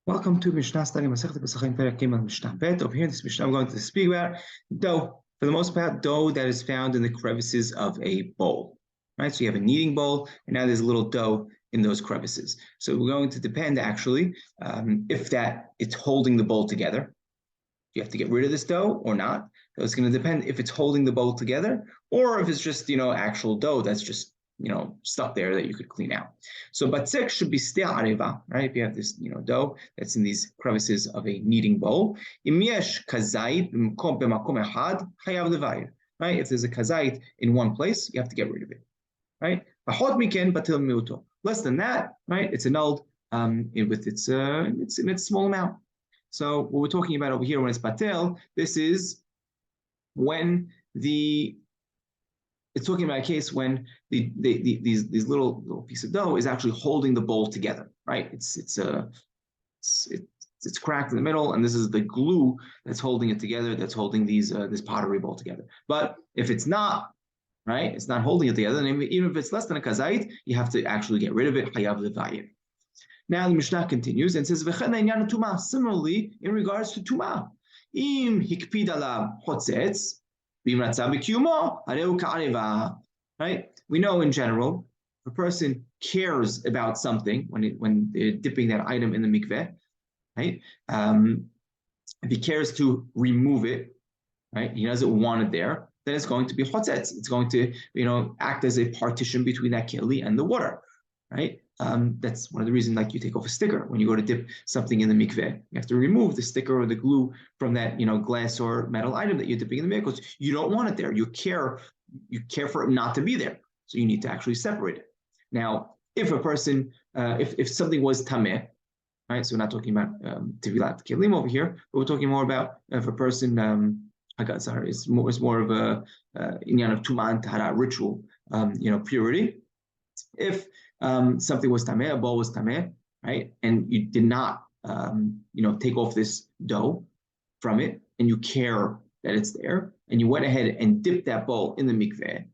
Welcome to Mishna study Masechet Pesachim Perek Gimel Mishnah Bet. Over here in this Mishnah, I'm going to speak about dough. For the most part, dough that is found in the crevices of a bowl. Right? So you have a kneading bowl, and now there's a little dough in those crevices. So we're going to depend actually if that it's holding the bowl together. You have to get rid of this dough or not. So it's going to depend if it's holding the bowl together or if it's just actual dough that's just stuck there that you could clean out. So batzek should be stea areva, right? If you have this dough that's in these crevices of a kneading bowl, im yesh kazait b'makom echad chayav levayir, right? If there's a kazait in one place, you have to get rid of it, right? Pachot miken batil miuto. Less than that, right? It's annulled with its in its small amount. So what we're talking about over here when it's batel, this is when it's talking about a case when these little piece of dough is actually holding the bowl together, right? It's cracked in the middle, and this is the glue that's holding it together, that's holding this pottery bowl together. But if it's not, right, it's not holding it together, then even if it's less than a kazait, you have to actually get rid of it. Hayav levayir. Now the Mishnah continues and says, similarly, in regards to Tumah, im hikpid alav chotzetz, right? We know in general, if a person cares about something when they're dipping that item in the mikveh, right? If he cares to remove it, right? He doesn't want it there, then it's going to be chotzetz. It's going to, act as a partition between that keli and the water, right? That's one of the reasons, like you take off a sticker when you go to dip something in the mikveh. You have to remove the sticker or the glue from that, glass or metal item that you're dipping in the mikveh because you don't want it there. You care for it not to be there, so you need to actually separate it. Now, if a person, if something was tameh, right? So we're not talking about tevilat kelim over here, but we're talking more about if a person, it's more of a inyan of tumah and tahara ritual, purity. If something was tameh, a bowl was tameh, right, and you did not, take off this dough from it, and you care that it's there, and you went ahead and dipped that bowl in the mikveh,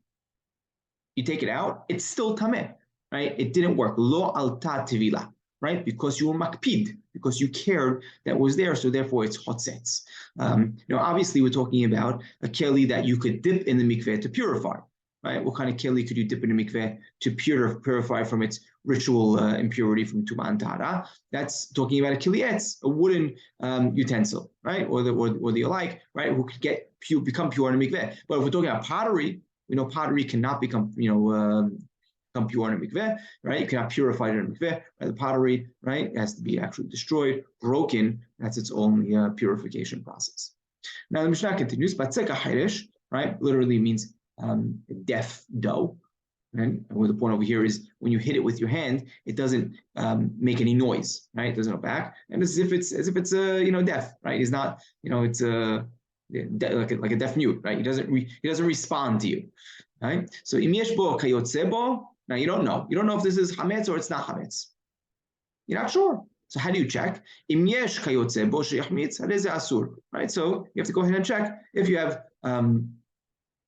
you take it out, it's still tameh, right? It didn't work. Lo alta tevila, right? Because you were makpid, because you cared that was there, so therefore it's chotzetz. Obviously we're talking about a keli that you could dip in the mikveh to purify. Right? What kind of keli could you dip in a mikveh to purify from its ritual impurity from tumah and tahara? That's talking about a kelietz, a wooden utensil, right? Or the alike, right? Who could become pure in a mikveh. But if we're talking about pottery, we know pottery cannot become become pure in a mikveh, right? You cannot purify it in a mikveh. Right? The pottery, right, it has to be actually destroyed, broken. That's its own purification process. Now the Mishnah continues, batzeka hayresh, right? Literally means deaf dough, right? Where the point over here is when you hit it with your hand, it doesn't make any noise, right? It doesn't go back, and as if it's deaf, right? It's not, it's like a deaf mute, right? He doesn't respond to you, right? So im yesh bo kayotze bo. Now you don't know if this is hametz or it's not hametz. You're not sure. So how do you check? Im yesh kayotze bo sheyachmitz hadeze asur, right? So you have to go ahead and check if you have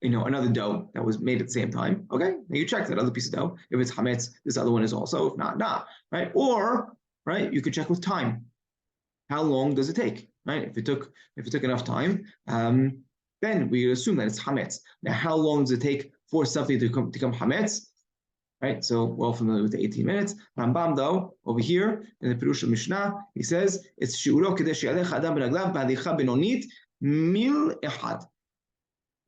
another dough that was made at the same time. Okay, now you check that other piece of dough. If it's hametz, this other one is also. If not, right? Or, right, you could check with time. How long does it take, right? If it took enough time, then we assume that it's hametz. Now, how long does it take for something to become hametz? Right, so we're all familiar with the 18 minutes. Rambam, though, over here in the Pirush Mishnah, he says it's shiuro kedei she'alech adam b'raglav b'halicha benonit mil echad.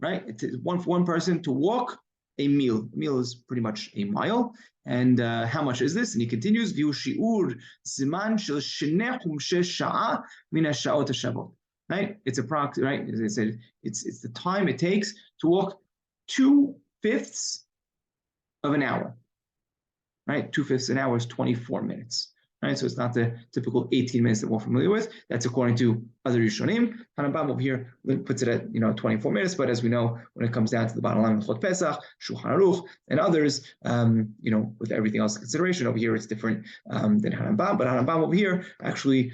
Right, it's one person to walk a meal. A meal is pretty much a mile. And how much is this? And he continues, V'hu shi'ur ziman shel shnei chumshei sha'a min ha'sha'ot ha'shavot. Right, it's approximately, right, as I said, it's the time it takes to walk 2/5 of an hour. Right, 2/5 an hour is 24 minutes. Right, so it's not the typical 18 minutes that we're familiar with. That's according to other Rishonim. Rambam over here puts it at 24 minutes, but as we know, when it comes down to the bottom line of Chot Pesach, Shulchan Aruch, and others, with everything else in consideration, over here it's different than Rambam. But Rambam over here actually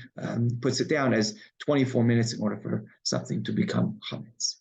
puts it down as 24 minutes in order for something to become chametz.